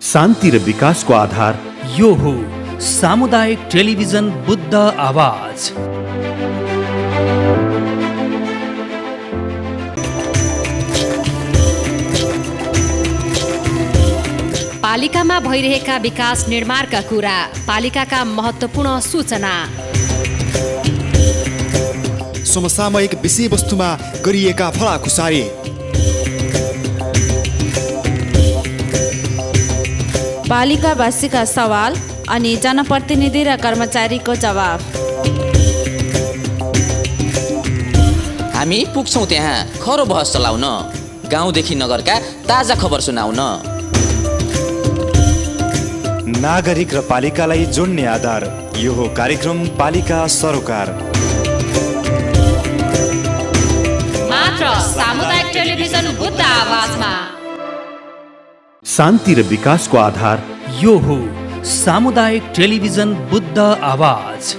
शान्ति र विकासको आधार यो हो सामुदायिक टेलिभिजन बुद्ध आवाज। पालिकामा भइरहेका विकास निर्माणका कुरा, पालिकाका महत्त्वपूर्ण सूचना, समसामयिक विषयवस्तुमा गरिएका भलाखुसारी, पालिकावासीका सवाल अनि जनप्रतिनिधि र कर्मचारीको जवाफ। हामी पुग्छौँ त्यहाँ खरो बहस चलाउन, गाउँदेखि नगरका ताजा खबर सुनाउन। नागरिक र पालिकालाई जोड्ने आधार, यो हो कार्यक्रम पालिका सरोकार। मात्र सामुदायिक टेलिभिजन बुद्ध आवाजमा। शान्ति र विकासको आधार यो हो सामुदायिक टेलिभिजन बुद्ध आवाज।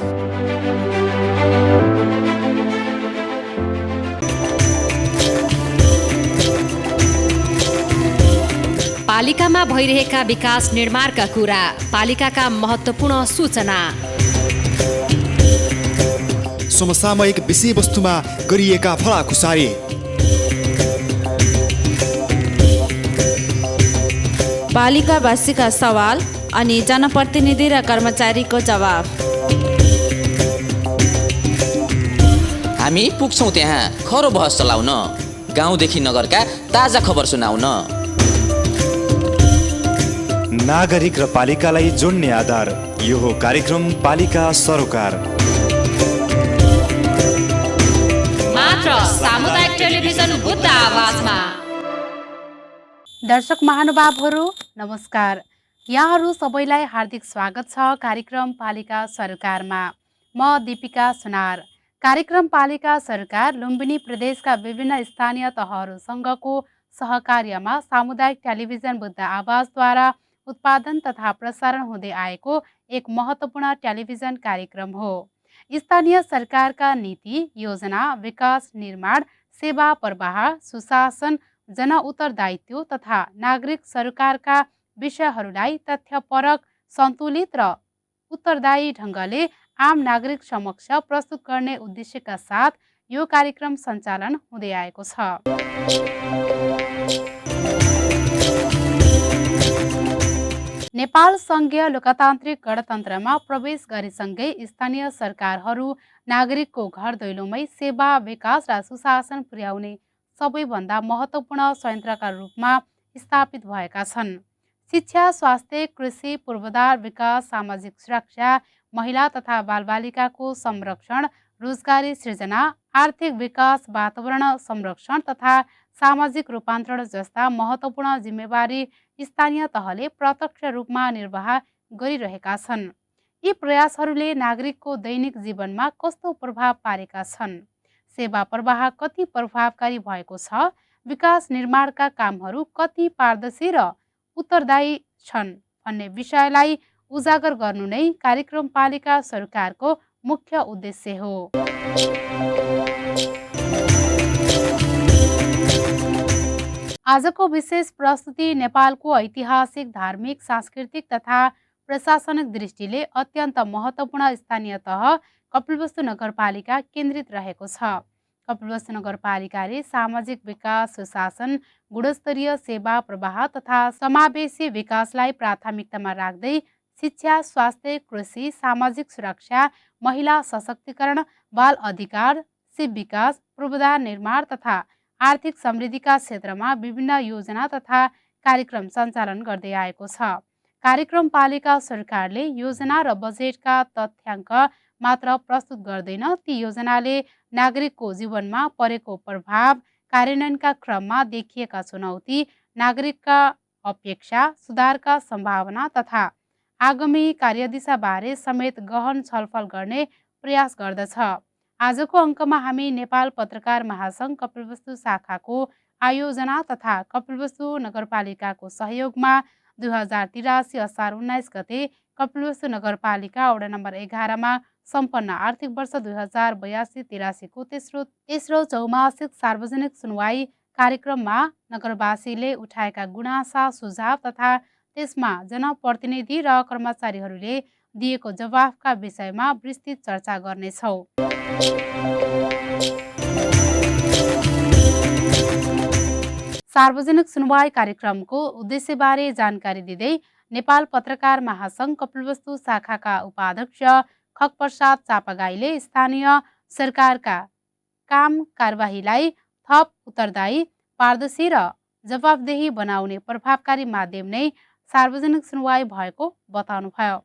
पालिकामा भइरहेका विकास निर्माणका कुरा, पालिकाका महत्त्वपूर्ण सूचना, समसामयिक विषयवस्तुमा गरिएका भलाखुसारी, पालिकावासीका सवाल अनि जनप्रतिनिधि र कर्मचारीको जवाफ। हामी पुग्छौँ त्यहाँ खरो बहस चलाउन, गाउँदेखि नगरका ताजा खबर सुनाउन। नागरिक र पालिकालाई जोड्ने आधार, यो हो कार्यक्रम पालिका सरोकार। मात्र सामुदायिक टेलिभिजन बुद्ध आवाजमा। दर्शक महानुभावहरू नमस्कार, यहाँहरू सबैलाई हार्दिक स्वागत छ कार्यक्रम पालिका सरकारमा। म दीपिका सुनार। कार्यक्रम पालिका सरकार लुम्बिनी प्रदेशका विभिन्न स्थानीय तहहरूसँगको सहकार्यमा सामुदायिक टेलिभिजन बुद्ध आवाजद्वारा उत्पादन तथा प्रसारण हुँदै आएको एक महत्त्वपूर्ण टेलिभिजन कार्यक्रम हो। स्थानीय सरकारका नीति, योजना, विकास निर्माण, सेवा प्रवाह, सुशासन, जन उत्तरदायित्व तथा नागरिक सरकारका विषयहरूलाई तथ्यपरक, सन्तुलित र उत्तरदायी ढङ्गले आम नागरिक समक्ष प्रस्तुत गर्ने उद्देश्यका साथ यो कार्यक्रम सञ्चालन हुँदै आएको छ। नेपाल सङ्घीय लोकतान्त्रिक गणतन्त्रमा प्रवेश गरेसँगै स्थानीय सरकारहरू नागरिकको घर दैलोमै सेवा, विकास र सुशासन पुर्याउने सबैभन्दा महत्त्वपूर्ण संयन्त्रका रूपमा स्थापित भएका छन्। शिक्षा, स्वास्थ्य, कृषि, पूर्वाधार विकास, सामाजिक सुरक्षा, महिला तथा बालबालिकाको संरक्षण, रोजगारी सृजना, आर्थिक विकास, वातावरण संरक्षण तथा सामाजिक रूपान्तरण जस्ता महत्त्वपूर्ण जिम्मेवारी स्थानीय तहले प्रत्यक्ष रूपमा निर्वाह गरिरहेका छन्। यी प्रयासहरूले नागरिकको दैनिक जीवनमा कस्तो प्रभाव पारेका छन्? सेवा प्रवाह कति प्रभावकारी भएको छ? विकास निर्माणका कामहरू कति पारदर्शी र उत्तरदायी छन् भन्ने विषयलाई उजागर गर्नु नै कार्यक्रम पालिका सरकारको मुख्य उद्देश्य हो। आजको विशेष प्रस्तुति नेपालको ऐतिहासिक, धार्मिक, सांस्कृतिक तथा प्रशासनिक दृष्टिले अत्यन्त महत्त्वपूर्ण स्थानीय तह कपिलवस्तु नगरपालिका केन्द्रित रहेको छ। कपिलवस्तु नगरपालिकाले सामाजिक विकास, सुशासन, गुणस्तरीय सेवा प्रवाह तथा समावेशी विकासलाई प्राथमिकतामा राख्दै शिक्षा, स्वास्थ्य, कृषि, सामाजिक सुरक्षा, महिला सशक्तिकरण, बाल अधिकार, शिव विकास, पूर्वाधार निर्माण तथा आर्थिक समृद्धिका क्षेत्रमा विभिन्न योजना तथा कार्यक्रम सञ्चालन गर्दै आएको छ। कार्यक्रम पालिका सरकारले योजना र बजेटका तथ्याङ्क मात्र प्रस्तुत गर्दैन, ती योजनाले नागरिकको जीवनमा परेको प्रभाव, कार्यान्वयनका क्रममा देखिएका चुनौती, नागरिकका अपेक्षा, सुधारका सम्भावना तथा आगामी कार्यदिशाबारे समेत गहन छलफल गर्ने प्रयास गर्दछ। आजको अङ्कमा हामी नेपाल पत्रकार महासङ्घ कपिलवस्तु शाखाको आयोजना तथा कपिलवस्तु नगरपालिकाको सहयोगमा 2083 असार 19 गते कपिलवस्तु नगरपालिका वडा नम्बर 11मा सम्पन्न आर्थिक वर्ष 2082-83 को तेस्रो चौमासिक सार्वजनिक सुनवाई कार्यक्रममा नगरवासीले उठाएका गुनासा, सुझाव तथा त्यसमा जनप्रतिनिधि र कर्मचारीहरूले दिएको जवाफका विषयमा विस्तृत चर्चा गर्नेछौँ। सार्वजनिक सुनवाई कार्यक्रमको उद्देश्यबारे जानकारी दिँदै नेपाल पत्रकार महासङ्घ कपिलवस्तु शाखाका उपाध्यक्ष खगप्रसाद चापागाईले स्थानीय सरकारका काम कारबाहीलाई थप उत्तरदायी, पारदर्शी र जवाफदेही बनाउने प्रभावकारी माध्यम नै सार्वजनिक सुनवाई भएको बताउनुभयो।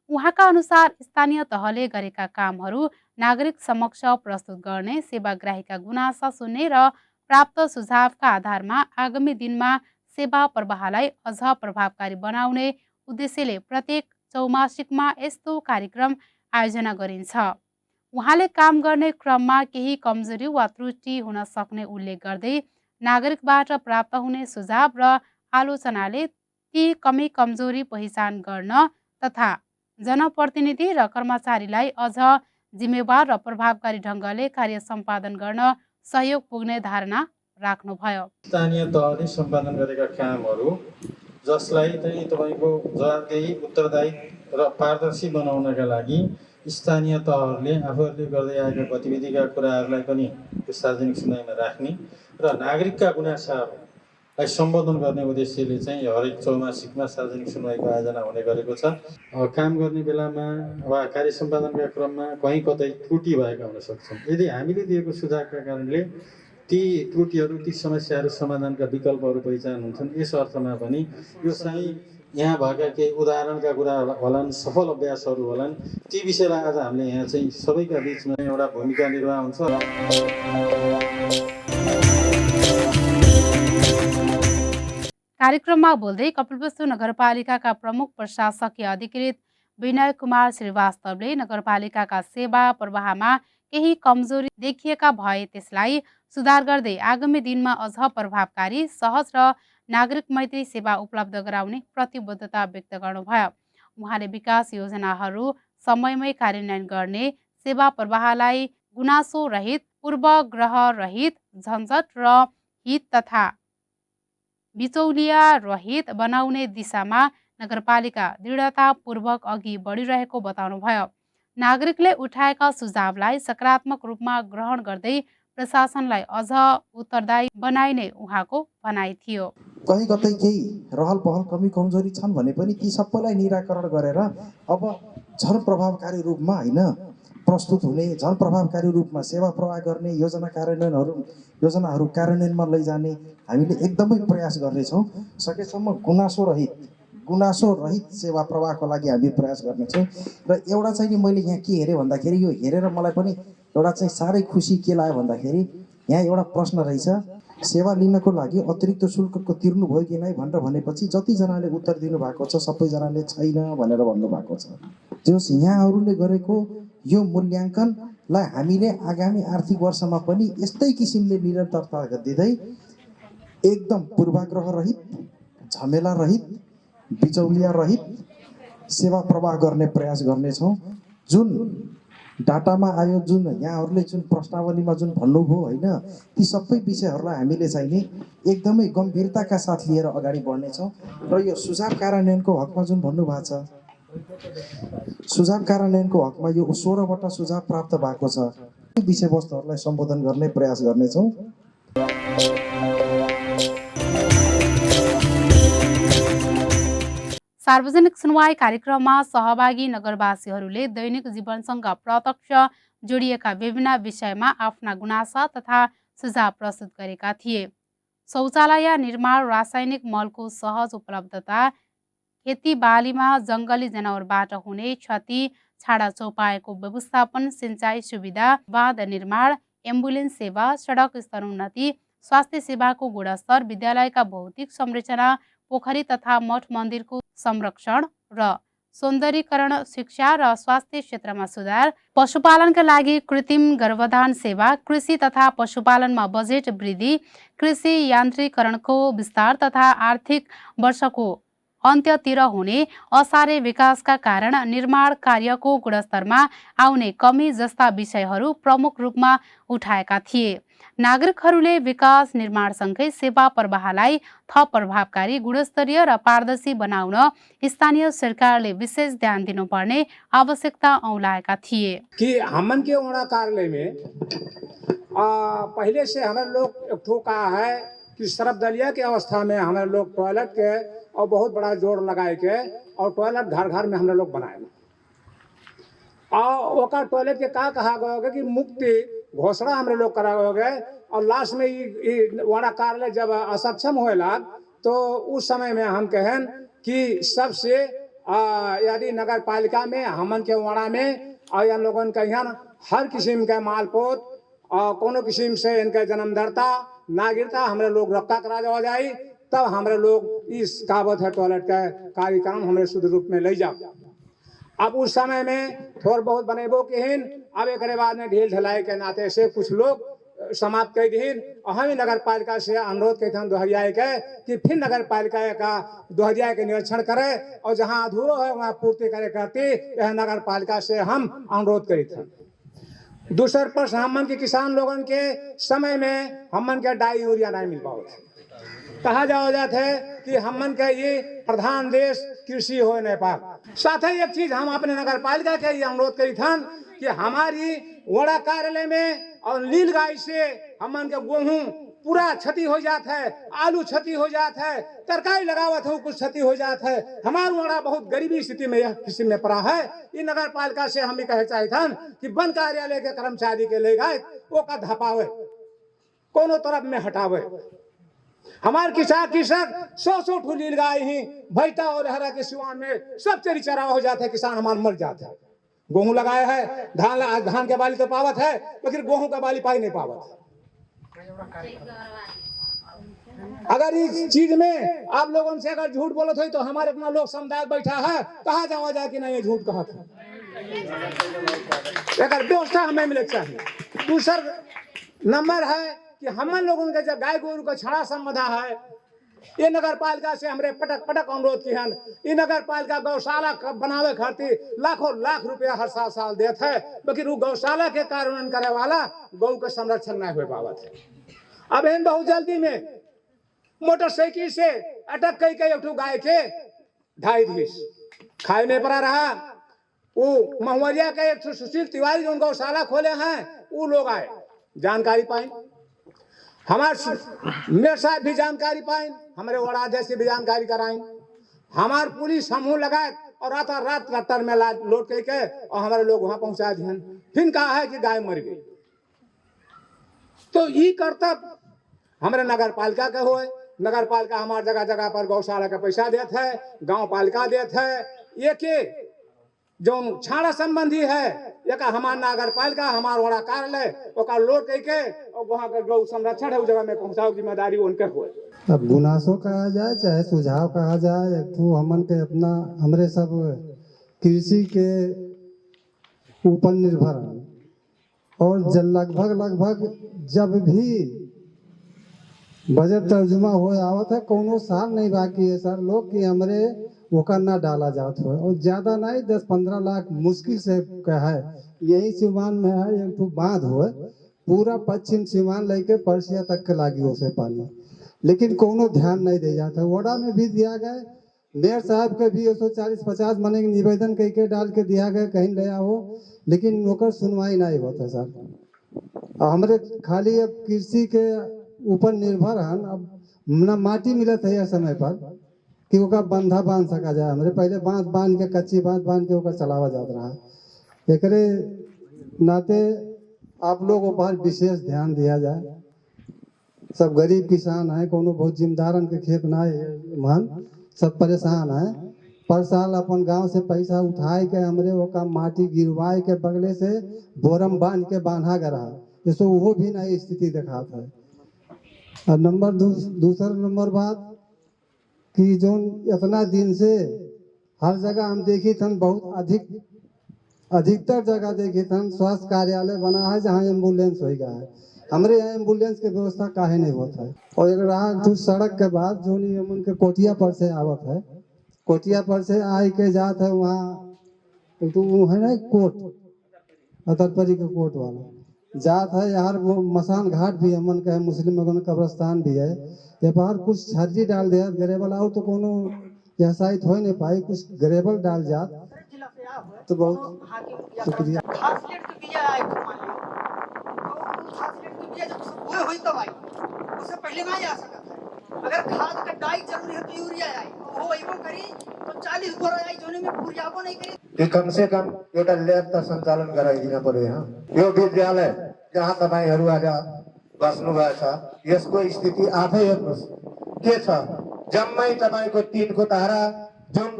उहाँका अनुसार स्थानीय तहले गरेका कामहरू नागरिक समक्ष प्रस्तुत गर्ने, सेवाग्राहीका गुनासा सुन्ने र प्राप्त सुझावका आधारमा आगामी दिनमा सेवा प्रवाहलाई अझ प्रभावकारी बनाउने उद्देश्यले प्रत्येक चौमासिकमा यस्तो कार्यक्रम आयोजना गरिन्छ। उहाँले काम गर्ने क्रममा केही कमजोरी वा त्रुटि हुन सक्ने उल्लेख गर्दै नागरिकबाट प्राप्त हुने सुझाव र आलोचनाले ती कमी कमजोरी पहिचान गर्न तथा जनप्रतिनिधि र कर्मचारीलाई अझ जिम्मेवार र प्रभावकारी ढङ्गले कार्य सम्पादन गर्न सहयोग पुग्ने धारणा राख्नुभयो। स्थानीय तहले सम्पादन गरेका कामहरू जसलाई चाहिँ तपाईँको जवाफदेही, उत्तरदायी र पारदर्शी बनाउनका लागि स्थानीय तहहरूले आफूहरूले गर्दै आएका गतिविधिका कुराहरूलाई पनि सार्वजनिक सुनवाईमा राख्ने र नागरिकका गुनासाहरूलाई सम्बोधन गर्ने उद्देश्यले चाहिँ हरेक चौमासिकमा सार्वजनिक सुनवाईको आयोजना हुने गरेको छ। काम गर्ने बेलामा वा कार्य सम्पादनका क्रममा कहीँ कतै त्रुटि भएका हुन सक्छन्। यदि हामीले दिएको सुझावका कारणले ती त्रुटिहरू, ती समस्याहरू समाधानका विकल्पहरू पहिचान हुन्छन्, यस अर्थमा पनि यो चाहिँ यहाँ भएका केही उदाहरणका कुरा होलान्, सफल अभ्यासहरू होलान्, ती विषयलाई आज हामीले यहाँ चाहिँ सबैका बिचमा एउटा भूमिका निर्वाह हुन्छ। कार्यक्रममा बोल्दै कपिलवस्तु नगरपालिकाका प्रमुख प्रशासकीय अधिकृत विनय कुमार श्रीवास्तवले नगरपालिकाका सेवा प्रवाहमा केही कमजोरी देखिएका भए त्यसलाई सुधार गर्दै आगामी दिनमा अझ प्रभावकारी, सहज र नागरिक मैत्री सेवा उपलब्ध गराउने प्रतिबद्धता व्यक्त गर्नुभयो। उहाँले विकास योजनाहरू समयमै कार्यान्वयन गर्ने, सेवा प्रवाहलाई गुनासो रहित, पूर्वग्रह रहित, झन्झट र हित तथा बिचौलिया रहित बनाउने दिशामा नगरपालिका दृढतापूर्वक अघि बढिरहेको बताउनुभयो। नागरिकले उठाएका सुझावलाई सकारात्मक रूपमा ग्रहण गर्दै प्रशासनलाई अझ उत्तरदायी बनाइने उहाँको भनाइ थियो। कहीँ कतै केही रहल पहल कमी कमजोरी छन् भने पनि ती सबैलाई निराकरण गरेर अब झन प्रभावकारी रूपमा प्रस्तुत हुने, झन प्रभावकारी रूपमा सेवा प्रवाह गर्ने योजनाहरू कार्यान्वयनमा लैजाने हामीले एकदमै प्रयास गर्नेछौँ। सकेसम्म गुनासो रहित सेवा प्रवाहको लागि हामी प्रयास गर्नेछौँ। र एउटा चाहिँ नि मैले यहाँ के हेरेँ भन्दाखेरि, यो हेरेर मलाई पनि एउटा चाहिँ साह्रै खुसी के लाग्यो भन्दाखेरि, यहाँ एउटा प्रश्न रहेछ, सेवा लिनको लागि अतिरिक्त शुल्कको तिर्नुभयो कि नै भनेर भनेपछि जतिजनाले उत्तर दिनुभएको छ सबैजनाले छैन भनेर भन्नुभएको छ। जस यहाँहरूले गरेको यो मूल्याङ्कनलाई हामीले आगामी आर्थिक वर्षमा पनि यस्तै किसिमले निरन्तरता दिँदै एकदम पूर्वाग्रह रहित, झमेला रहित, बिचौलिया रहित सेवा प्रवाह गर्ने प्रयास गर्नेछौँ। जुन डाटामा आयो, जुन यहाँहरूले जुन प्रश्नावलीमा जुन भन्नुभयो होइन, ती सबै विषयहरूलाई हामीले चाहिँ नि एकदमै गम्भीरताका साथ लिएर अगाडि बढ्नेछौँ। र यो सुझाव कार्यान्वयनको हकमा जुन भन्नुभएको छ, सुझाव कार्यान्वयनको हकमा यो 16वटा सुझाव प्राप्त भएको छ, ती विषयवस्तुहरूलाई सम्बोधन गर्ने प्रयास गर्नेछौँ। सार्वजनिक सुनवाई कार्यक्रममा सहभागी नगरवासीहरूले दैनिक जीवनसँग प्रत्यक्ष जोडिएका विभिन्न विषयमा आफ्ना गुनासा तथा सुझाव प्रस्तुत गरेका थिए। शौचालय निर्माण, रासायनिक मलको सहज उपलब्धता, खेतीबालीमा जङ्गली जनावरबाट हुने क्षति, छाडा चौपाएको व्यवस्थापन, सिँचाइ सुविधा, बाँध निर्माण, एम्बुलेन्स सेवा, सडक स्तरोन्नति, स्वास्थ्य सेवाको गुणस्तर, विद्यालयका भौतिक संरचना, पोखरी तथा मठ मन्दिरको संरक्षण र सौन्दर्यीकरण, शिक्षा र स्वास्थ्य क्षेत्रमा सुधार, पशुपालनका लागि कृत्रिम गर्भधान सेवा, कृषि तथा पशुपालनमा बजेट वृद्धि, कृषि यान्त्रिकरणको विस्तार तथा आर्थिक वर्षको अन्त्यतिर हुने असारे विकासका कारण निर्माण कार्यको गुणस्तरमा आउने कमी जस्ता विषयहरू प्रमुख रूपमा उठाएका थिए। नागरिकहरूले विकास निर्माणसँगै सेवा प्रवाहलाई थप प्रभावकारी, गुणस्तरीय र पारदर्शी बनाउन स्थानीय सरकारले विशेष ध्यान दिनुपर्ने आवश्यकता औलाएका थिए कि हमन के वड़ा कार्यालय में पहले से हमारे लोग एक ठो कहा है कि सर्वदलीय के अवस्था में हमारे लोग टॉयलेट के और बहुत बड़ा जोर लगाए के और टॉयलेट घर घर में हमारे लोग बनाए और ओका टॉयलेट के का कहा गया कि मुक्ति घोषणा हमारे लोग करा गए और लास्ट में वाड़ा कार्यालय जब असक्षम होए लाग तो उस समय में हम कहें कि सबसे यदि नगर पालिका में हमन के वाड़ा में और इन लोगों का यहाँ हर किस्म का मालपोत और कोनो किस्म से इनका जन्मदाता नागरिकता हमारे लोग रखा करा जावा जाए तब हमारे लोग इस कावत है टॉयलेट का कार्यक्रम हमारे शुद्ध रूप में ले जाओ। अब उस समय में थोड़ा बहुत बनेबो केहिन अब एक बाद में ढील ढलाई के नाते से कुछ लोग समाप्त कर दीन और हम नगर पालिका से अनुरोध करते हैं दोहरिया के कि फिर नगर पालिका का दोहरिया के निरीक्षण करे और जहां अधूरो है वहां पूर्ति करे करती यह नगर पालिका से हम अनुरोध करी थे। दूसर पर हमन के किसान लोगों के समय में हमन के डाई यूरिया नहीं मिल पाओ कहा जाता है कि हमन का ये प्रधान देश कृषि हो नेपाल। साथ ही एक चीज हम अपने नगर पालिका के ये अनुरोध करी था कि हमारी वड़ा कार्यालय में और नील गाय से हमन के गेहूं पूरा क्षति हो जाता है, आलू क्षति हो जाता है, तरकारी लगावत हो कुछ क्षति हो जाता है। हमारा वड़ा बहुत गरीबी स्थिति में यह किसी में पड़ा है। ये नगर पालिका से हम भी कहे चाहते कि वन कार्यालय के कर्मचारी के ले गए वो का धपावे कोनो तरफ में हटावे। हमारे कृषक 100 ठू नील गाय ही भैता और हरा के सिवान में सब चरी चरा हो जाता है, किसान हमारे मर जाता है। गेहूं लगाया है, धान के बाली तो पावत है लेकिन गेहूं का बाली पाई नहीं पावत। अगर इस चीज में आप लोगों से अगर झूठ बोलत हो तो हमारे अपना लोग समुदाय बैठा है कहा जावा जाए कि नहीं ये झूठ कहा था। एक व्यवस्था हमें मिले चाहिए। दूसरा नंबर है कि हम लोगों के जब गाय गोरू का छड़ा संबंधा है ये नगर पालिका से हमरे पटक पटक अनुरोध की ये नगर पालिका गौशाला बनावे खातिर लाखों लाख रुपया हर साल देते है लेकिन वो गौशाला के कारण करे वाला गौ का संरक्षण नहीं हो पावत है। अब इन बहुत जल्दी में मोटरसाइकिल से अटक कई कई गाय के ढाई धीस खाए नहीं पड़ा रहा। वो महुआरिया के एक सुशील तिवारी जो गौशाला खोले हैं वो लोग आए जानकारी पाए, हमारे मेरे साथ भी जानकारी पाए, हमारे वड़ा अध्यक्ष से भी जानकारी कराई, हमारे पुलिस समूह लगाए और रात ट्रैक्टर में लोड करके और हमारे लोग वहां पहुंचा दिए। फिर कहा है कि गाय मर गई। तो ये कर्तव्य हमारे नगर पालिका के हुए। नगर पालिका हमारे जगह जगह पर गौशाला का पैसा देते है, गांव पालिका देते है। ये के जो छाड़ा संबंधी है एक हमार नगर पालिका हमार वड़ा कार्यालय ओका लोड करके और वहाँ का गौ संरक्षण है उस जगह में पहुँचाओ जिम्मेदारी उनके हुए। अब गुनासो कहा जाए चाहे सुझाव कहा जाए तो हमन के अपना हमरे सब कृषि के ऊपर निर्भर है और लगभग जब भी बजट तर्जुमा हो आवत है कोनो साल नहीं बाकी है सर लोग कि हमरे ओका ना डाला जात हो और ज्यादा नहीं 10-15 लाख मुश्किल से का है। यही सिवान में है एक तो बांध हो पूरा पश्चिम सिवान लेके परसिया तक के लागी उसे पानी लेकिन कोनो ध्यान नहीं दे जाता। वड़ा में भी दिया गया, मेयर साहब के भी 140-50 मने निवेदन करके डाल के दिया गया कहीं ले आओ लेकिन ओकर सुनवाई नहीं होता सर। हमारे खाली अब कृषि के ऊपर निर्भर है अब न माटी मिलत है समय पर कि ओका बंधा बांध सका जाए। हमारे पहले बांध के कच्ची बांध के ओकर चलावा जाता रहा। एकरे नाते आप लोगों पर विशेष ध्यान दिया जाए। सब गरीब किसान है कोनो बहुत जिम्मेदारन के खेत ना मन सब परेशान है। पर साल अपन गांव से पैसा उठाए के हमरे ओका माटी गिरवाए के बगले से बोरम बांध के बांधा गया जैसे वो भी नई स्थिति दिखाता है। और दूसरा नंबर बात कि जो इतना दिन से हर जगह हम देखी थन बहुत अधिकतर जगह देखी थन स्वास्थ्य कार्यालय बना है जहाँ एम्बुलेंस हो गया है। हमारे यहाँ एम्बुलेंस की व्यवस्था काहे नहीं होता है। और एक रहा तो सड़क के बाद जो नहीं उनके कोटिया पर से आवत है, कोटिया पर से आए के जात है वहाँ तो वो है ना कोर्ट अतरपरी के कोर्ट वाला जात है यार, वो मसान घाट भी हमन का है, मुस्लिम लोगों का कब्रस्तान भी है। ये बाहर कुछ छर्जी डाल दिया गरेबल और तो कोनो यसाइत हो नहीं पाई, कुछ गरेबल डाल जात तो बहुत शुक्रिया। उससे पहले ना आ सकता है। अगर खाद का डाई जरूरी है तो यूरिया आई, वो वही करी तो 40 बोरा आई जोने में पूरिया को नहीं करी कि कम से कम एउटा ल्याब त सञ्चालन गराइदिन पर्यो यहाँ। यो विद्यालय जहाँ तपाईँहरू आज बस्नुभएको छ यसको स्थिति आफै हेर्नुहोस् के छ। जम्मै तपाईँको टिनको तारा जुन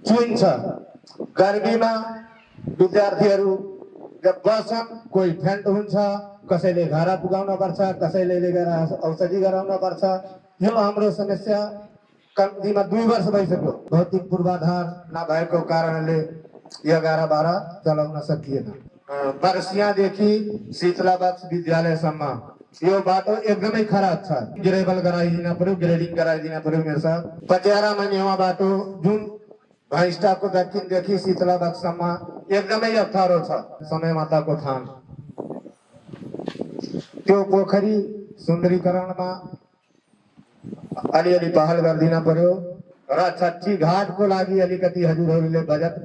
चुइन्छ, गर्मीमा विद्यार्थीहरू जब बस्छन् कोही फेन्ट हुन्छ, कसैले घर पुगाउन पर्छ, कसैले लिएर औषधि गराउन पर्छ। यो हाम्रो समस्या कम्तीमा 2 वर्ष भइसक्यो। भौतिक पूर्वाधार नभएको कारणले 11-12 चलाउन सकिएन। वर्षियादेखि शीतलाबक्स विद्यालयसम्म यो बाटो एकदमै खराब छ। ग्रेबल गराइदिन पर्यो, ग्रेडिङ गराइदिन पर्यो मेरो साहब। पटियारामा नेवा बाटो जुन भैस्टाको दक्षिणदेखि शीतलाबक्ससम्म एकदमै अप्ठ्यारो छ। समय माताको थान त्यो पोखरी सुन्दरीकरणमा अलिअलि पहल गरिदिन पर्यो र छठी घाटको लागि अलिकति हजुरहरूले बजेट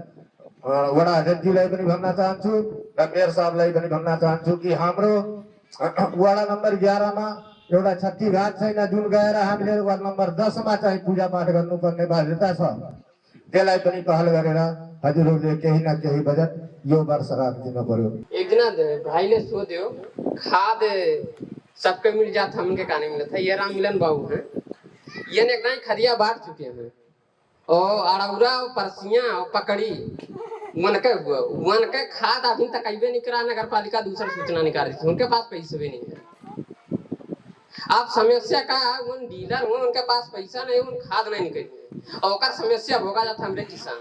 वडा अध्यक्षजीलाई पनि भन्न चाहन्छु र मेयर साहबलाई पनि भन्न चाहन्छु कि हाम्रो वडा नम्बर 11 मा एउटा छठी घाट छैन जुन गएर हामीले वार्ड नम्बर 10 मा चाहिँ पूजा पाठ गर्नुपर्ने बाध्यता छ। त्यसलाई पनि पहल गरेर हजुरहरूले केही न केही बजेट यो वर्ष राखिदिन पर्यो। एक दिन भाईले सोध्यो खाद सबके मिल जाता, हमके कहानी मिला था। ये राम मिलन बाबू है, ये ने एक खदिया बांट चुके हैं और अड़ौरा और परसियां और पकड़ी उनके खाद अभी तक अबे नहीं करा। नगर पालिका दूसरा सूचना निकाल रही थी, उनके पास पैसे भी नहीं है। आप समस्या का उन डीलर हुए, उनके पास पैसा नहीं, उन खाद नहीं निकली और समस्या भोगा जाता हमरे किसान।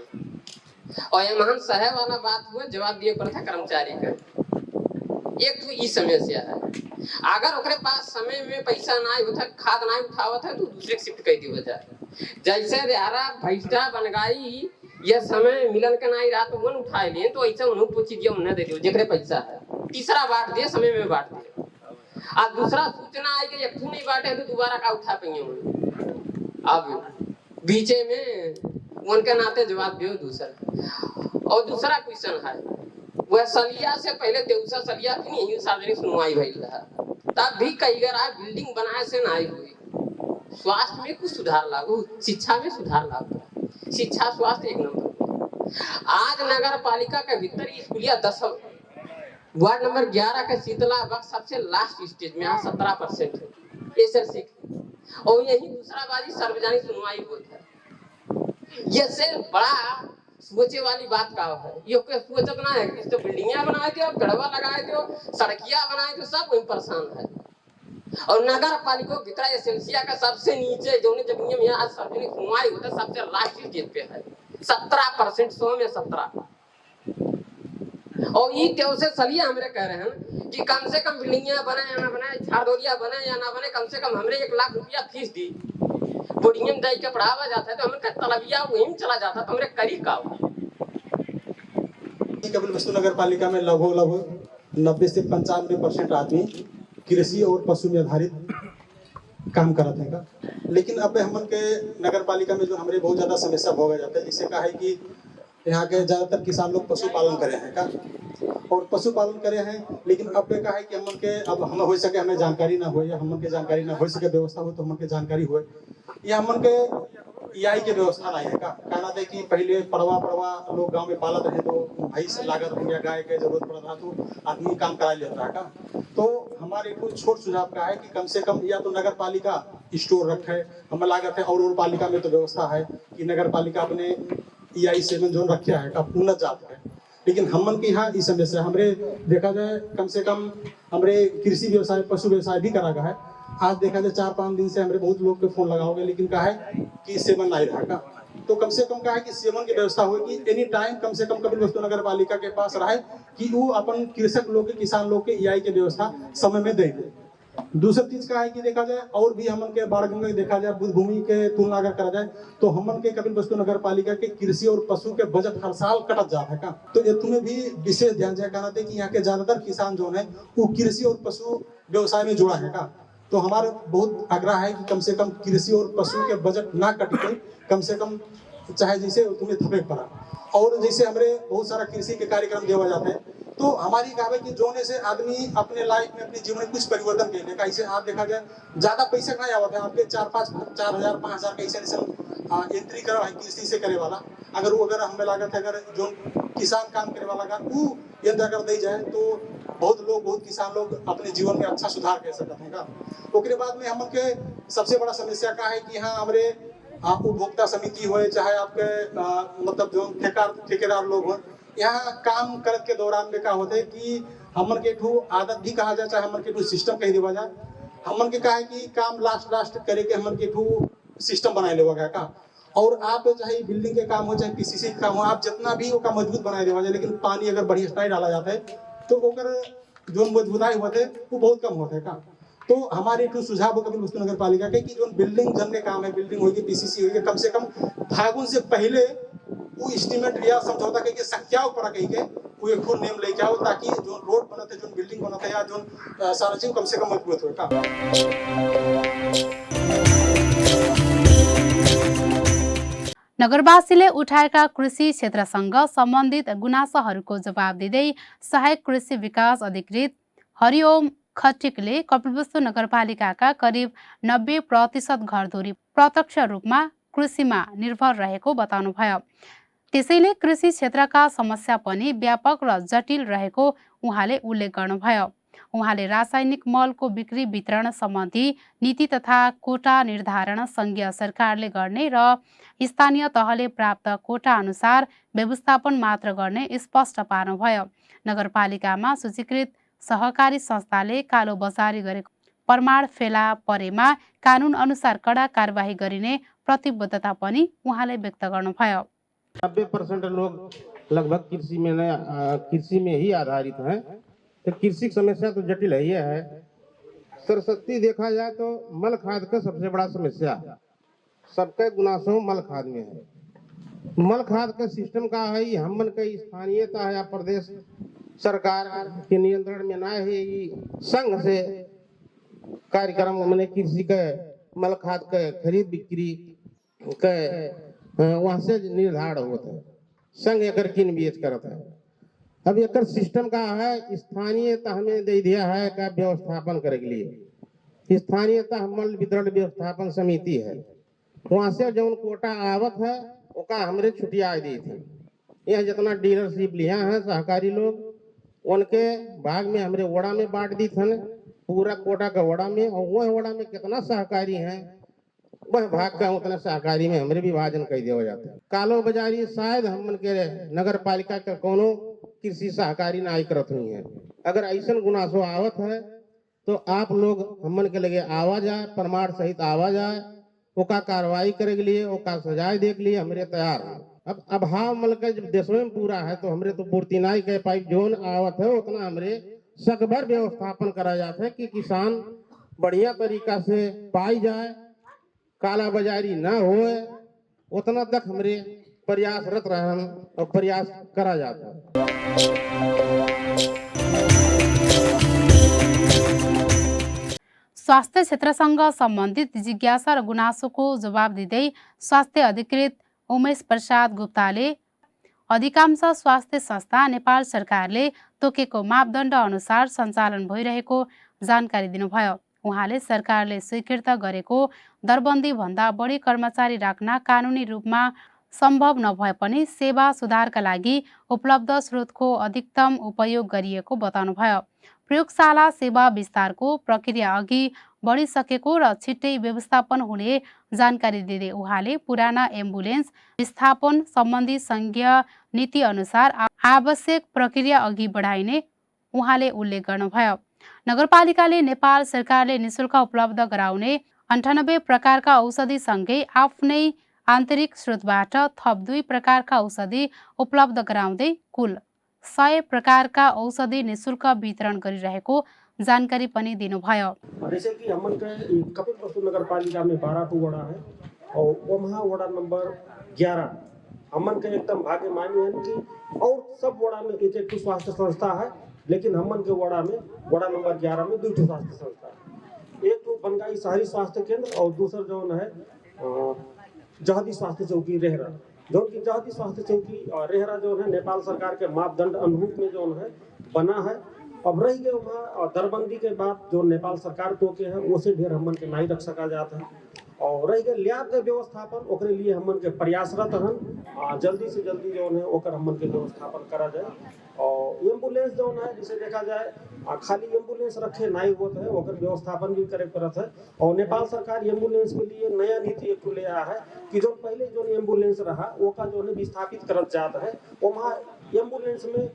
और ये महान सहे वाला बात हुआ, जवाब दिए पर था कर्मचारी का। एक तो ये समस्या है, अगर ओकरे पास समय में पैसा ना होता, खाद ना उठावत है तो दूसरे शिफ्ट कर दी हो जाए। जैसे रेहरा भैंसा बनगाई ये समय मिलन के नहीं रहा तो वन उठा लिए तो ऐसा उन्होंने पूछी दिया, उन्हें दे दियो जेकरे पैसा है। तीसरा बांट दिया, समय में बांट दिया। आज दूसरा सूचना आई कि एक नहीं बांटे तो दोबारा का उठा पाएंगे। अब बीचे में उनके नाते जवाब दियो दूसरा। और दूसरा क्वेश्चन है वह सलिया से पहले देवसा सलिया की नहीं सार्वजनिक सुनवाई भई रहा, तब भी कई गरा बिल्डिंग बनाए से नहीं हुई। स्वास्थ्य में कुछ सुधार लागू, शिक्षा में सुधार लागू, शिक्षा स्वास्थ्य 1 नंबर। आज नगर पालिका के भीतर स्कूलिया 10 वार्ड नंबर 11 के शीतला बक्स सबसे लास्ट स्टेज में 17% है एसएलसी। और यही दूसरा बाजी सार्वजनिक सुनवाई होता है। ये से बड़ा सोचे वाली बात का है, ये कोई सोचत ना है कि तो बिल्डिंगिया बनाए थे, गड़वा लगाए थे, सड़कियां बनाए थे, सब वही परेशान है। और नगर पालिका भीतर एसएलसिया का सबसे नीचे जो जमीन में आज सार्वजनिक सुनवाई होता है सबसे लास्ट स्टेज पे है 17%, 100 में 17। और ये त्यों से सलिया हमरे कह रहे हैं कि कम से कम बिल्डिंगिया बने या ना बने, झाड़ोरिया बने या ना बने, कम से कम हमरे 1 लाख रुपया फीस दी बोर्डिंग जाई के पढ़ावा जाता है तो हमरे तलबिया वहीं में चला जाता तो हमरे करी का। कपिलवस्तु नगर पालिका में लगभग 90 से 95% आदमी कृषि और पशु में आधारित काम करते हैं। लेकिन अब हमन के नगर पालिका में जो हमारे बहुत ज्यादा समस्या भोगा जाता है, जिससे कहा है कि यहाँ के ज्यादातर किसान लोग पशुपालन करे हैं का और पशुपालन करे हैं। लेकिन अब कहा है कि हमन के अब हम हो सके हमें जानकारी ना हो या हमन के जानकारी ना हो सके, व्यवस्था हो तो हमन के जानकारी हो या हमन के ईआई के व्यवस्था नहीं है का। कहना था कि पहले पड़वा लोग गांव में पालत रहे तो भैंस लागत हो गया, गाय के जरूरत पड़ रहा तो आदमी काम करा लेता है का। तो हमारे कुछ छोट सुझाव का है कि कम से कम या तो नगर पालिका स्टोर रखे, हम लागत है और पालिका में तो व्यवस्था है कि नगर पालिका अपने ईआई 7 जोन रखे है का उन्नत जात है। लेकिन हमन के यहाँ इस समस्या हमरे देखा जाए कम से कम हमरे कृषि व्यवसाय पशु व्यवसाय भी करा गया है। आज देखा जाए 4-5 दिन से हमरे बहुत लोग के फोन लगाओगे, लेकिन कहा है कि सेवन नहीं रहा का। तो कम से कम कहा है कि सेवन की व्यवस्था हो कि एनी टाइम कम से कम कपिलवस्तु नगर पालिका के पास रहे कि वो अपन कृषक लोग के किसान लोग के ईआई के व्यवस्था समय में दे दे। दूसरी चीज का है कि देखा जाए और भी हमन के बाड़गंगा के देखा जाए बुद्ध भूमि के तुलना अगर करा जाए तो हमन के कपिल वस्तु नगर पालिका के कृषि और पशु के बजट हर साल कटत जाता है का। तो इसमें भी विशेष ध्यान दिया करना है कि यहाँ के ज्यादातर किसान जो है वो कृषि और पशु व्यवसाय में जुड़ा है का। तो हमारा बहुत आग्रह है कि कम से कम कृषि और पशु के बजट ना कट के कम से कम चाहे जैसे तुम्हें थपे पड़ा। और जैसे हमारे बहुत सारा कृषि के कार्यक्रम दिया जाते हैं तो हमारी कहावे कि जोने से आदमी अपने लाइफ में अपने जीवन में कुछ परिवर्तन करने का। ऐसे आप देखा जाए ज्यादा पैसा नहीं आवत है आपके 4,000 5,000 कैसे एंट्री करा है कृषि से करे वाला। अगर वो अगर हमें लागत है अगर जो किसान काम करे वाला का वो यंत्र अगर दी जाए तो बहुत किसान लोग अपने जीवन में अच्छा सुधार कर सकते हैं का। उसके बाद में हम के सबसे बड़ा समस्या का है कि यहाँ हमारे उपभोक्ता समिति हो चाहे आपके मतलब जो ठेकेदार लोग हो, यहाँ काम करत के दौरान में क्या होता है कि हमन के ठू आदत भी कहा जाए चाहे हमन के ठू सिस्टम कह देवा जाए। हमन के कहा है कि काम लास्ट करे के हमन के ठू सिस्टम बनाए लेवा गया का। और आप चाहे बिल्डिंग के काम हो चाहे पीसीसी के काम हो आप जितना भी का मजबूत बनाए देवा जाए, लेकिन पानी अगर बढ़िया स्टाइल डाला जाता है तो ओकर जो मजबूताई होते है वो बहुत कम होता है का। तो हमारे एक सुझाव कपिल वस्तु नगर पालिका के कि जो बिल्डिंग जन के काम है बिल्डिंग होगी पीसीसी होगी कम से कम फागुन से पहले वो एस्टीमेट या समझौता करके सख्या ऊपर कही के वो एक फुल नेम लेके आओ ताकि जो रोड बनते जो बिल्डिंग बनते या जो सारा चीज कम से कम मजबूत हो का। नगरवासीले उठाएका कृषि क्षेत्रसँग सम्बन्धित गुनासोहरूको जवाब दिँदै सहायक कृषि विकास अधिकृत हरिओम खट्टिकले कपिलवस्तु नगरपालिकाका करिब 90% घरधुरी प्रत्यक्ष रूपमा कृषिमा निर्भर रहेको बताउनुभयो। त्यसैले कृषि क्षेत्रका समस्या पनि व्यापक र जटिल रहेको उहाँले उल्लेख गर्नुभयो। उहाँले रासायनिक मलको बिक्री वितरण सम्बन्धी नीति तथा कोटा निर्धारण संघीय सरकारले गर्ने र स्थानीय तहले प्राप्त कोटा अनुसार व्यवस्थापन मात्र गर्ने स्पष्ट पार्नुभयो। नगरपालिकामा सूचीकृत सहकारी संस्थाले कालो बजारी गरेको प्रमाण फेला परेमा कानुन अनुसार कडा कारबाही गरिने प्रतिबद्धता पनि उहाँले व्यक्त गर्नुभयो। 90% लोग लगभग कृषि में ही आधारित हैं। तो कृषि की समस्या तो जटिल है। ये है सरस्वती देखा जाए तो मल खाद का सबसे बड़ा समस्या सबके गुनासों मल खाद में है। मल खाद का सिस्टम का है हमन का स्थानीयता है या प्रदेश सरकार के नियंत्रण में ना है। संघ से कार्यक्रम मैंने कृषि के मल खाद के खरीद बिक्री के वहां से निर्धारण होता है। संघ एक किन बेच करता है। अब एक सिस्टम का है स्थानीयता हमें दे दिया है का व्यवस्थापन करे के लिए स्थानीयता मल वितरण व्यवस्थापन समिति है। वहां से जो कोटा आवत है ओका हमरे छुट्टिया दी थी। यह जितना डीलरशिप लिया है सहकारी लोग उनके भाग में हमरे वड़ा में बांट दी थन पूरा कोटा का वड़ा में। और वह वड़ा में कितना सहकारी है वह भाग का उतना सहकारी में हमरे विभाजन कर दिया जाता है। कालो बाजारी शायद हम के नगर पालिका का कोनो कृषि सहकारी नाई करत हुई है। अगर ऐसा गुनासो आवत है तो आप लोग हमन के लगे आवाज आए प्रमाण सहित आवाज आए ओका कार्रवाई करे के लिए ओका सजाए दे के लिए हमरे तैयार है। अब अभाव मल के जब देशों में पूरा है तो हमरे तो पूर्ति नाई कह पाई जोन आवत है उतना हमरे सकभर व्यवस्थापन करा जाता है कि किसान बढ़िया तरीका से पाई जाए काला बाजारी ना होए उतना तक हमरे प्रयासरत रहन और प्रयास करा जाता है। स्वास्थ्य क्षेत्रसँग सम्बन्धित जिज्ञासा र गुनासोको जवाब दिँदै स्वास्थ्य अधिकृत उमेश प्रसाद गुप्ताले अधिकांश स्वास्थ्य संस्था नेपाल सरकारले तोकेको मापदण्ड अनुसार सञ्चालन भइरहेको जानकारी दिनुभयो। उहाँले सरकारले स्वीकृत गरेको दरबन्दी भन्दा बढी कर्मचारी राख्न कानुनी रूपमा सम्भव नभए पनि सेवा सुधारका लागि उपलब्ध स्रोतको अधिकतम उपयोग गरिएको बताउनुभयो। प्रयोगशाला सेवा विस्तारको प्रक्रिया अघि बढिसकेको र छिट्टै व्यवस्थापन हुने जानकारी दिँदै उहाँले पुराना एम्बुलेन्स विस्थापन सम्बन्धी संघीय नीति अनुसार आवश्यक प्रक्रिया अघि बढाइने उहाँले उल्लेख गर्नुभयो। नगरपालिकाले नेपाल सरकारले निशुल्क उपलब्ध गराउने 98 प्रकारका औषधि सँगै आफ्नै आन्तरिक स्रोतबाट थप 2 प्रकारका औषधि उपलब्ध गराउँदै कुल 100 प्रकारका औषधि निशुल्क वितरण गरिरहेको जानकारी पनि दिनुभयो। जैसे कि हमन के कपिलवस्तु नगर पालिका में 12 टू वड़ा है और वहाँ वड़ा नंबर 11 हमन के एकदम भाग्य मानी है कि और सब वड़ा में एक एक स्वास्थ्य संस्था है, लेकिन हमन के वड़ा नंबर 11 में 2 स्वास्थ्य संस्था है। एक तो बनगाई शहरी स्वास्थ्य केंद्र और दूसरा जो है जहदी स्वास्थ्य चौकी रेहरा। जो कि जहदी स्वास्थ्य चौकी रेहरा जो है नेपाल सरकार के मापदंड अनुरूप में जो है बना है। अब रही गए वहाँ दरबंदी के बाद जो नेपाल सरकार तो के है उसे ढेर हमन के नहीं रख सका जाता है। और रही गए लैब के व्यवस्थापन ओकरे लिए हमन के प्रयासरत हन, जल्दी से जल्दी जो है ओकर हमन के व्यवस्थापन करा जाए। और एम्बुलेंस जो है जिसे देखा जाए खाली एम्बुलेंस रखे नहीं होते है, ओकर व्यवस्थापन भी करे पड़ता है। और नेपाल सरकार एम्बुलेंस के लिए नया नीति एक ले आया है कि जो पहले जो एम्बुलेंस रहा ओका जो है विस्थापित करत जाता है। वहाँ एम्बुलेंस में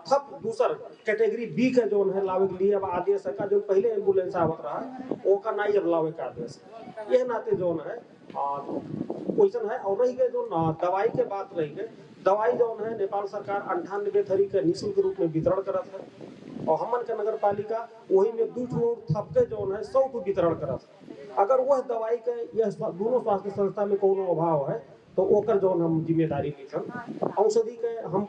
थप दूसर कैटेगरी बी के जो है लावे के लिए अब आदेश है का जो पहले एम्बुलेंस आवत रहा ओका नहीं अब लावे का आदेश है। यह नाते जो है क्वेश्चन है। और रही गए जो दवाई के बात रही गए, दवाई जो है नेपाल सरकार 98 थरी के निःशुल्क रूप में वितरण करत है और हमन के नगर पालिका वही में 2 थपके जो है 100 वितरण करत है। अगर वह दवाई के यह दोनों स्वास्थ्य संस्था में कोनो अभाव है तो ओकर जो हम जिम्मेदारी लीथन। औषधि के हम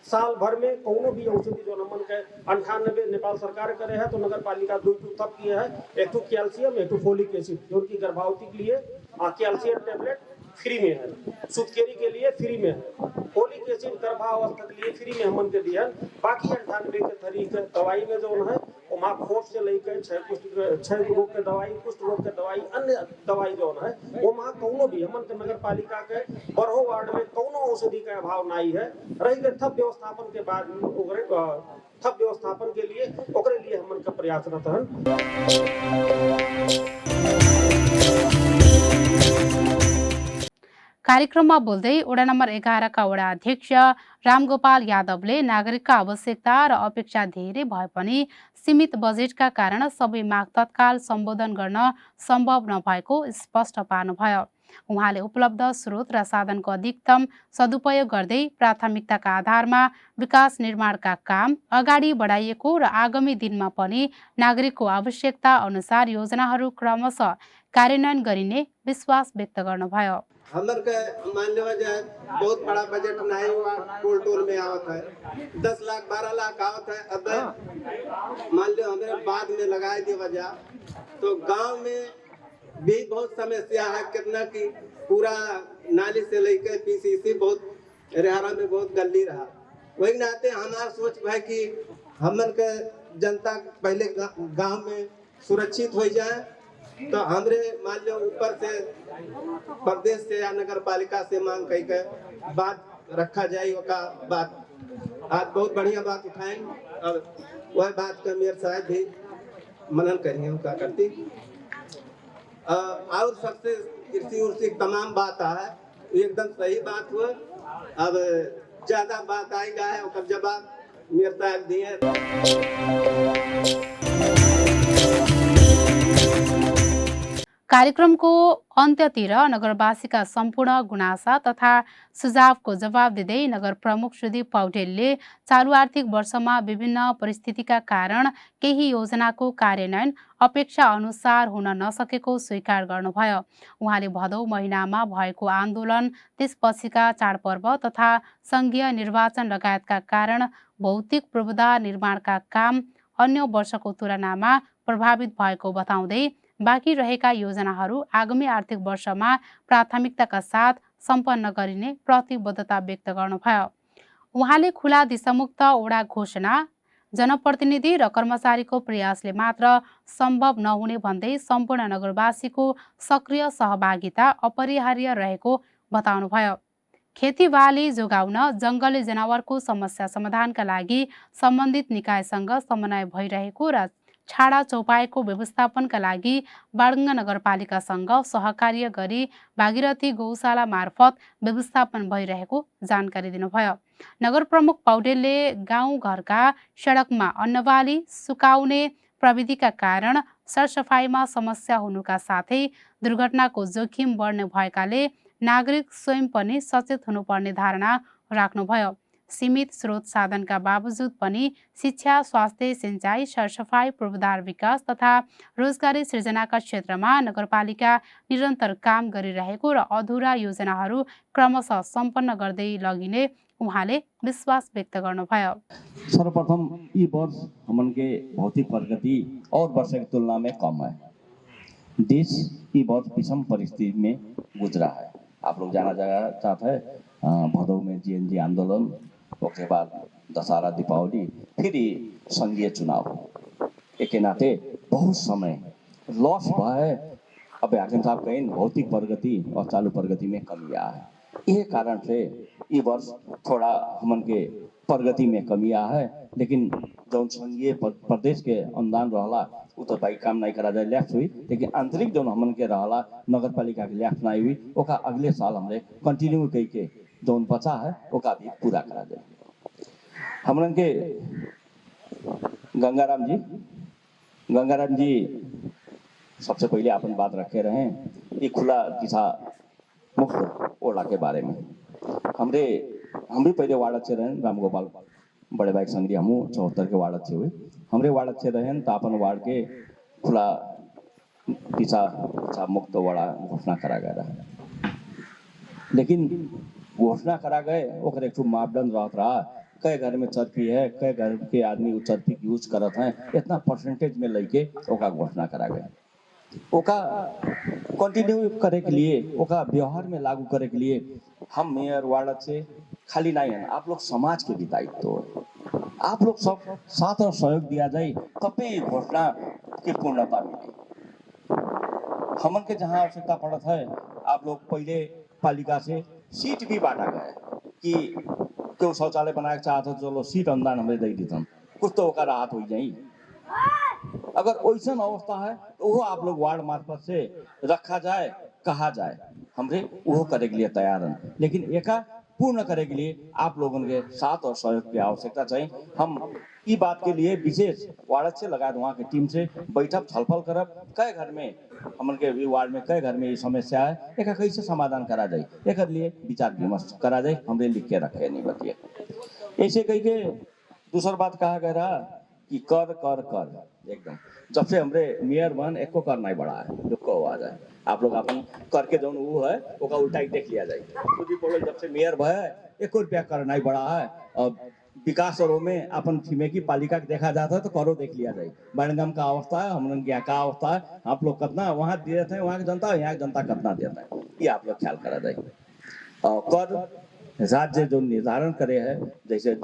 साल भर में कोनो भी औषधि जो हमन के 98 नेपाल सरकार करे है तो नगर पालिका 2 थप किए है। एक तो कैल्शियम एक तो फोलिक एसिड जो कि गर्भवती के लिए कैल्शियम टेबलेट फ्री में है, सुतकेरी के लिए फ्री में है, फोलिक एसिड गर्भावस्था के लिए फ्री में हमन के दिया। बाकी 98 के तरीके दवाई में जो है वहाँ खोज से लेकर 6 रोग के दवाई, कुष्ठ रोग के दवाई, अन्य दवाई जो है वो वहाँ कोनो भी हमन के नगर पालिका के बरहो वार्ड में कोनो औषधि का अभाव नहीं है। रही गए थप व्यवस्थापन के बाद थप व्यवस्थापन के लिए ओकरे लिए हमन का प्रयासरत है। कार्यक्रममा बोल्दै वडा नम्बर 11 का वडा अध्यक्ष रामगोपाल यादवले नागरिकका आवश्यकता र अपेक्षा धेरै भए पनि सीमित बजेटका कारण सबै माग तत्काल सम्बोधन गर्न सम्भव नभएको स्पष्ट पार्नुभयो। उहाँले उपलब्ध स्रोत र साधनको अधिकतम सदुपयोग गर्दै प्राथमिकताका आधारमा विकास निर्माणका काम अगाडि बढाइएको र आगामी दिनमा पनि नागरिकको आवश्यकता अनुसार योजनाहरू क्रमशः कार्यान्वयन गरिने विश्वास व्यक्त गर्नुभयो। हमर के मान लेवा जाए बहुत बड़ा बजट नहीं हुआ टोल टोल में आवत है 10 लाख 12 लाख आवत है। अब मान लो हमें बाद में लगाए देवा जा तो गांव में भी बहुत समस्या है। कितना की पूरा नाली से लेकर पीसीसी बहुत रेहरा में बहुत गली रहा। वही नाते हमारा सोच है कि हमन के जनता पहले गांव में सुरक्षित हो जाए तो हमरे मान लो ऊपर से प्रदेश से या नगर पालिका से मांग कही के बात रखा जाए। का बात आज बहुत बढ़िया बात उठाएं और वह बात का मेरे शायद भी मनन करिए क्या करती। और सबसे कृषि उर्षि तमाम बात है एकदम सही बात हुआ। अब ज्यादा बात आएगा है और जवाब मेरे साहब दिए। कार्यक्रमको अन्त्यतिर नगरवासीका सम्पूर्ण गुनासा तथा सुझावको जवाब दिँदै नगर प्रमुख सुदीप पौडेलले चालु आर्थिक वर्षमा विभिन्न परिस्थितिका कारण केही योजनाको कार्यान्वयन अपेक्षा अनुसार हुन नसकेको स्वीकार गर्नुभयो। उहाँले भदौ महिनामा भएको आन्दोलन त्यसपछिका चाडपर्व तथा संघीय निर्वाचन लगायतका कारण भौतिक पूर्वाधार निर्माणका काम अन्य वर्षको तुलनामा प्रभावित भएको बताउँदै बाँकी रहेका योजनाहरू आगामी आर्थिक वर्षमा प्राथमिकताका साथ सम्पन्न गरिने प्रतिबद्धता व्यक्त गर्नुभयो। उहाँले खुला दिशामुक्त ओडा घोषणा जनप्रतिनिधि र कर्मचारीको प्रयासले मात्र सम्भव नहुने भन्दै सम्पूर्ण नगरवासीको सक्रिय सहभागिता अपरिहार्य रहेको बताउनुभयो। खेतीबाली जोगाउन जङ्गली जनावरको समस्या समाधानका लागि सम्बन्धित निकायसँग समन्वय भइरहेको र छाडा चौपाएको व्यवस्थापनका लागि बाडुङ्गा नगरपालिकासँग सहकार्य गरी भागीरथी गौशाला मार्फत व्यवस्थापन भइरहेको जानकारी दिनुभयो। नगर प्रमुख पौडेलले गाउँघरका सडकमा अन्नबाली सुकाउने प्रविधिका कारण सरसफाइमा समस्या हुनुका साथै दुर्घटनाको जोखिम बढ्ने भएकाले नागरिक स्वयं पनि सचेत हुनुपर्ने धारणा राख्नुभयो। सीमित स्रोत साधनका बावजुद पनि शिक्षा, स्वास्थ्य, सिंचाई, सरसफाई, पूर्वाधार विकास तथा रोजगारी सृजनाका क्षेत्रमा नगरपालिका निरन्तर काम गरिरहेको र अधुरा योजनाहरू क्रमशः सम्पन्न गर्दै लगिने उहाँले विश्वास व्यक्त गर्नुभयो। सर्वप्रथम ये वर्ष हमन के भौतिक प्रगति और वर्ष की तुलना में कम है। देश ये बहुत विषम परिस्थिति में गुजरा है। आप लोग जाना चाहते हैं भदौ में जीएनजी आंदोलन, उसके बाद दशहरा, दीपावली, फिर संघीय चुनाव, एक नाते बहुत समय लॉस हुआ है। अब हाकिम साहब कहें भौतिक प्रगति और चालू प्रगति में कमी आ है। ये कारण से ये वर्ष थोड़ा हमन के प्रगति में कमी आ है, लेकिन जो संघीय प्रदेश के अनुदान रहला वो तो भाई काम नहीं करा जाए, लैप्स हुई, लेकिन आंतरिक जो हमन के रहला नगर पालिका के लैप्स नहीं हुई, ओका अगले साल हमरे कंटिन्यू कई के जो बचा है ओका भी पूरा करा जाए। हमन के गंगाराम जी सबसे पहले अपन बात रखे रहे ये खुला दिशा मुक्त ओला के बारे में। हम भी पहले वार्ड अच्छे रहे, रामगोपाल बड़े भाई संग्री हम 74 के वार्ड अच्छे हुए, हमरे वार्ड अच्छे रहे तो अपन वार्ड के खुला दिशा मुक्त वाड़ा घोषणा करा गया रहा। लेकिन घोषणा करा गए ओकर एक मापदंड रहा, कई घर में चरखी है, कई घर के आदमी वो चरखी यूज करत हैं, इतना परसेंटेज में लेके ओका घोषणा करा गया। ओका कंटिन्यू करे के लिए, ओका व्यवहार में लागू करे के लिए हम मेयर वार्ड से खाली नहीं है, आप लोग समाज के भी दायित्व है। आप लोग सब साथ और सहयोग दिया जाए तभी घोषणा की पूर्णता मिले। हमन के जहाँ आवश्यकता पड़त है, आप लोग पहले पालिका से सीट भी बांटा गया कि क्यों शौचालय बनाए चाहते चलो सीट अनुदान हमें दे देते, कुछ तो ओका राहत हो जाए। अगर वैसा अवस्था है तो वो आप लोग वार्ड मार्फत से रखा जाए, कहा जाए, हमरे वो करे के लिए तैयार हैं। लेकिन एका पूर्ण करे के लिए आप लोगों के साथ और सहयोग की आवश्यकता चाहिए। हम ये बात के लिए विशेष वार्ड से लगा वहाँ की टीम से बैठक छलफल करब, कई घर में हमन के वार्ड में कई घर में ये समस्या है, एक कैसे समाधान करा जाए, एक लिए विचार विमर्श करा जाए, हमरे लिख के रखे नहीं बतिए। ऐसे कही के दूसरा बात कहा गया रहा कि कर कर कर एकदम, जब से हमरे मेयर बन एको कर नहीं बढ़ा है, दुखो आ जाए आप लोग अपन करके जो वो है ओका उल्टा ही देख लिया जाए। क्योंकि बोलो जब से मेयर भय 1 रुपया कर नहीं बढ़ा है, और विकास और में अपन छिमेकी पालिका के देखा जाता है तो करो देख लिया जाए। बड़गम का अवस्था है, हम यहाँ का अवस्था है, आप लोग कितना वहाँ देते हैं, वहाँ की जनता, यहाँ की जनता कितना देता है, ये आप लोग ख्याल करा जाए। कर राज्य जो निर्धारण करे है, जैसे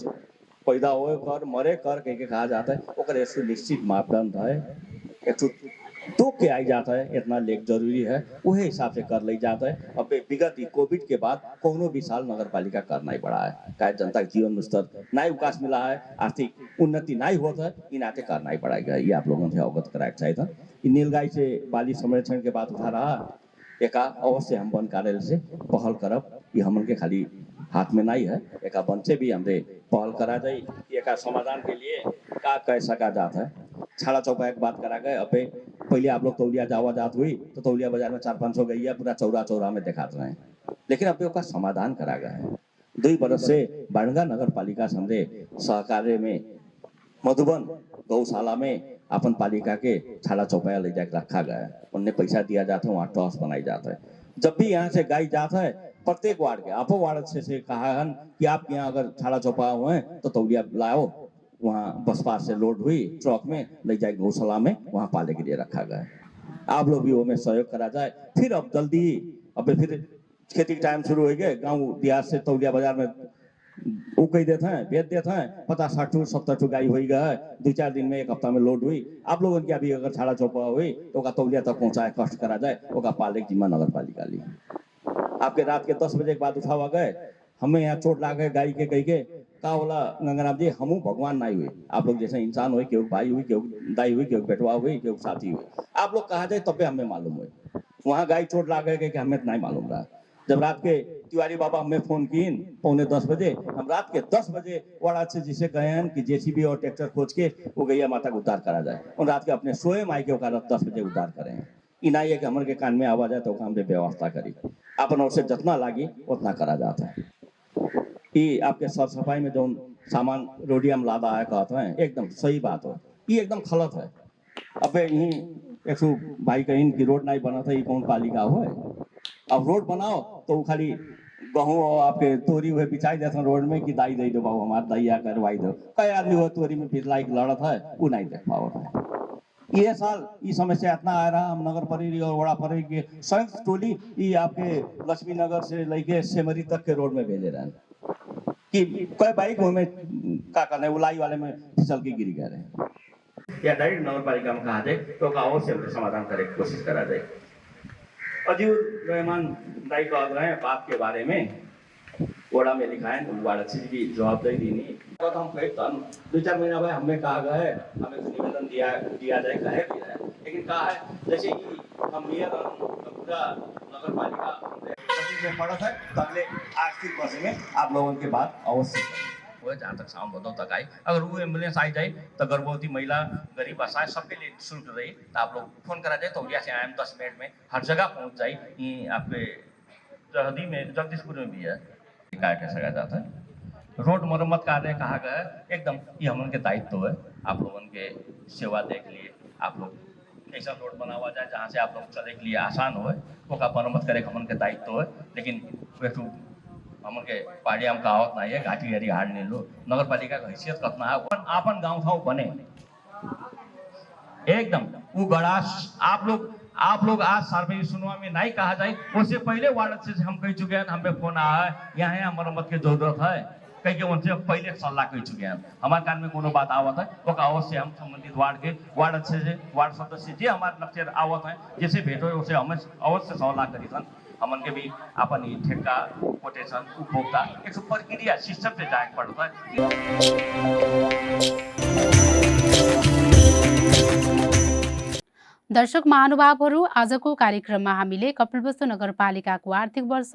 पैदा हो कर मरे कर कह के कहा जाता है, ओकर एक निश्चित मापदंड है, एक तो के आई जाता है, इतना लेख जरूरी है, वही हिसाब से कर ले जाता है। अब विगत कोविड के बाद कोनो भी साल नगर पालिका कर नहीं बढ़ा है, चाहे जनता के जीवन स्तर नहीं विकास मिला है, आर्थिक उन्नति नहीं होता है, इन आते कर नहीं बढ़ाएगा। ये आप लोगों से अवगत कराया चाहिए था। नीलगाय से बाली संरक्षण के बात उठा रहा, एक अवश्य हम वन कार्यालय से पहल करब, ये हमन के खाली हाथ में नहीं है, एक वन से भी हमरे पहल करा जाए। एक समाधान के लिए का कैसा का जाता है, छाड़ा चौपा एक बात करा गए। अब पहले आप लोग तौलिया जावा जात हुई तो तौलिया बाजार में 400-500 गई है, पूरा चौरा में दिखाते रहे, लेकिन अब उसका समाधान करा गया है। 2 बरस से बाणगा नगर पालिका से हमरे सहकार्य में मधुबन गौशाला में अपन पालिका के छाड़ा चौपाया ले जाकर रखा गया है, उन्हें पैसा दिया जाता है, वहाँ टॉस बनाई जाता है। जब भी यहाँ से गाय जाता है प्रत्येक वार्ड के आपो वार्ड से कहा है कि आप यहाँ अगर छाड़ा चौपा हुए हैं तो तौलिया लाओ, वहाँ बस पास से लोड हुई ट्रक में ले जाए गौशाला में, वहाँ पाले के लिए रखा गया है। आप लोग भी वो में सहयोग करा जाए। फिर अब जल्दी अब फिर खेती का टाइम शुरू हो गए, गाँव देहात से तौलिया बाजार में वो कही देते हैं, बेच देते हैं, 50-60-70 गाय हो गया है, 2-4 दिन में 1 हफ्ता में लोड हुई। आप लोगों की अभी अगर छाड़ा चौपा हुई तो तौलिया तक पहुँचाए, कष्ट करा जाए, वो पाले जिम्मा नगर पालिका ली। आपके रात के 10 बजे के बाद उठावा गए, हमें यहाँ चोट ला गए गाय के कही के का बोला गंगाराम जी हमू भगवान नहीं हुए, आप लोग जैसे इंसान हुए, क्यों भाई हुई, क्यों दाई हुई, क्यों बेटवा हुई, क्यों साथी हुई, आप लोग कहा जाए तब हमें मालूम हुए। वहाँ गाय चोट ला गए कि हमें नहीं मालूम रहा। जब रात के तिवारी बाबा हमें फोन किए 9:45 बजे, हम रात के 10 बजे वाड़ा से जिसे कहे हैं कि जेसीबी और ट्रैक्टर खोज के वो गैया माता को उद्धार करा जाए, और रात के अपने स्वयं आई के 10 बजे उद्धार करें। इनाई है कि हमारे के कान में आवाज है तो हमने व्यवस्था करी, अपन और से जितना लागी उतना करा जाता है। ये आपके सरसफाई में जो सामान रोडियम लादा आया कहते हैं एकदम सही बात है, ये एकदम गलत है। अब यहीं 100 भाई का इनकी रोड नहीं बना था, ये कौन पालिका हो है? अब रोड बनाओ तो वो खाली गहूँ और आपके तोरी हुए बिछाई देते रोड में कि दाई दे दो बाबू हमारा दैया करवाई दो। कई आदमी वो तोरी में पिछलाई लड़त है वो नहीं देख पाओ है। ये साल ये समस्या इतना आ रहा, हम नगर परिषद और वड़ा परिषद के संयुक्त टोली ये आपके लक्ष्मी नगर से लेके सेमरी तक के रोड में भेजे रहे कि कोई बाइक में क्या करना है, उलाई वाले में फिसल के गिर गए रहे या डायरेक्ट नगर पालिका में कहा जाए तो अवश्य समाधान करने की कोशिश करा जाए। अजीब रहमान दाई कह रहे हैं बात के बारे में वड़ा में लिखा है, वाड़ा चीज की जवाबदेही देनी तो हम कहे तो 2-4 महीना भाई हमें कहा गए हमें तो निवेदन दिया जाए कहे भी है, लेकिन कहा है जैसे कि हम मेयर पूरा नगर पालिका पड़ा था तो अगले आर्थिक वर्ष में आप लोगों की बात अवश्य वो जहाँ तक साउंड भदौ तक आई। अगर वो एम्बुलेंस आई जाए तो गर्भवती महिला गरीब असहाय सबके लिए शुल्क रही तो आप लोग फोन करा जाए तो यहाँ से आएम 10 मिनट में हर जगह पहुँच जाए। ये आपके जहदी में जगदीशपुर में भी है क्या कह सका जाता है। रोड मरम्मत कार्य कहा गया एकदम ये हम उनके दायित्व है, आप लोगों के सेवा देख लिए आप लोग ऐसा रोड बनावा जाए जहाँ से आप लोग चले के लिए आसान हो वो का मरम्मत करे हम उनके दायित्व है। लेकिन वे हमन के पार्टी हम कहावत नहीं है घाटी हरी हार नहीं लो नगर पालिका का हैसियत कतना है आपन गाँव था बने एकदम वो गड़ास आप लोग आज सार्वजनिक सुनवा में नहीं कहा जाए उससे पहले वार्ड से हम कह चुके हैं, हमें फोन आया है यहाँ मरम्मत की जरूरत है कहीं के उनसे पहले सलाह कह चुके हैं। हमारे कान में कोनो बात आवत है तो अवश्य हम संबंधित वार्ड अच्छे से वार्ड सदस्य जो हमारे लक्ष्य आवत है जैसे भेंट हो उसे हमें अवश्य सलाह करी हमन के भी अपन ठेका कोटेशन उपभोक्ता एक प्रक्रिया सिस्टम से जाए पड़ता है। दर्शक महानुभावहरू आजको कार्यक्रममा हामीले कपिलवस्तु नगरपालिकाको आर्थिक वर्ष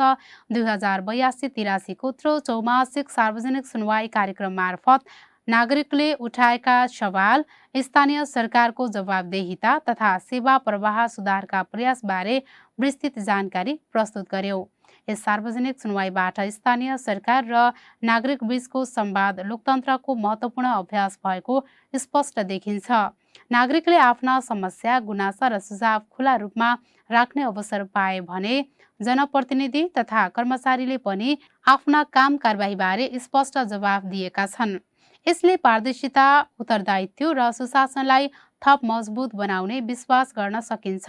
2082-83 को चौमासिक सार्वजनिक सुनवाई कार्यक्रम मार्फत नागरिकले उठाएका सवाल, स्थानीय सरकारको जवाबदेहिता तथा सेवा प्रवाह सुधारका प्रयासबारे विस्तृत जानकारी प्रस्तुत गर्यौं। यस सार्वजनिक सुनवाईबाट स्थानीय सरकार र नागरिक बीचको संवाद लोकतन्त्रको महत्त्वपूर्ण अभ्यास भएको स्पष्ट देखिन्छ। नागरिकले आफ्ना समस्या, गुनासा र सुझाव खुला रूपमा राख्ने अवसर पाए भने जनप्रतिनिधि तथा कर्मचारीले पनि आफ्ना काम कारबाहीबारे स्पष्ट जवाफ दिएका छन्। यसले पारदर्शिता, उत्तरदायित्व र सुशासनलाई थप मजबुत बनाउने विश्वास गर्न सकिन्छ।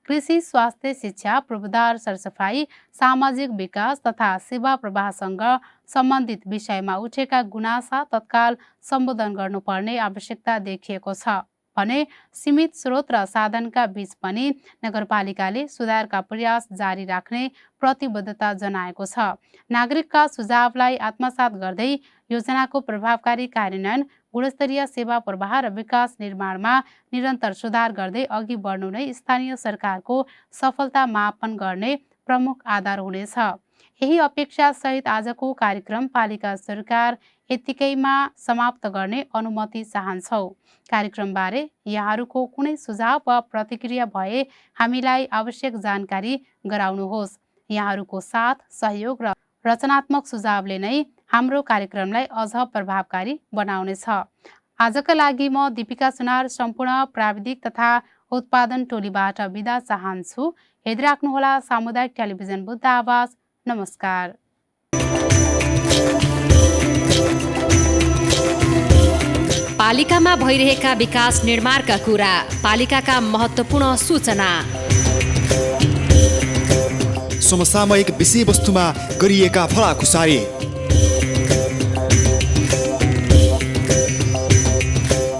कृषि, स्वास्थ्य, शिक्षा, पूर्वाधार सरसफाई, सामाजिक विकास तथा सेवा प्रवाहसँग सम्बन्धित विषयमा उठेका गुनासा तत्काल सम्बोधन गर्नुपर्ने आवश्यकता देखिएको छ भने सीमित स्रोत र साधनका बीच पनि नगरपालिकाले सुधारका प्रयास जारी राख्ने प्रतिबद्धता जनाएको छ। नागरिकका सुझावलाई आत्मसात गर्दै योजनाको प्रभावकारी कार्यान्वयन, गुणस्तरीय सेवा प्रवाह र विकास निर्माणमा निरन्तर सुधार गर्दै अघि बढ्नु नै स्थानीय सरकारको सफलता मापन गर्ने प्रमुख आधार हुनेछ। यही अपेक्षा सहित आजको कार्यक्रम पालिका सरकार यतिकैमा समाप्त गर्ने अनुमति चाहन्छौ। कार्यक्रमबारे यहाँहरूको कुनै सुझाव वा प्रतिक्रिया भए हामीलाई आवश्यक जानकारी गराउनुहोस्। यहाँहरूको साथ, सहयोग र रचनात्मक सुझावले नै हाम्रो कार्यक्रमलाई अझ प्रभावकारी बनाउनेछ। आजका लागि म दीपिका सुनार सम्पूर्ण प्राविधिक तथा उत्पादन टोलीबाट बिदा चाहन्छु। हेर्दै राख्नुहोला सामुदायिक टेलिभिजन बुद्ध आवाज। नमस्कार। पालिकामा भइरहेका विकास निर्माणका कुरा, पालिकाका महत्त्वपूर्ण सूचना, समसामयिक विषयवस्तुमा गरिएका फलाखुसारी,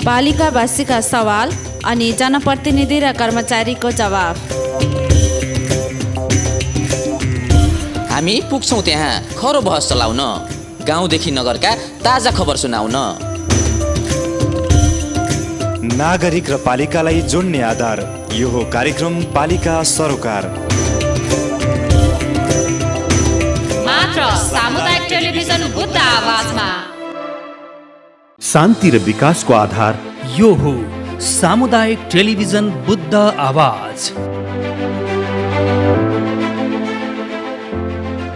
पालिकावासीका सवाल अनि जनप्रतिनिधि र कर्मचारीको जवाफ। हामी पुग्छौं त्यहाँ खरो बहस चलाउन, गाउँदेखि नगरका ताजा खबर सुनाउन। नागरिक र पालिकालाई जोड्ने आधार, यो हो कार्यक्रम पालिका सरोकार। मात्र सामुदायिक टेलिभिजन बुद्ध आवाजमा। शान्ति र विकासको आधार, यो हो सामुदायिक टेलिभिजन बुद्ध आवाज।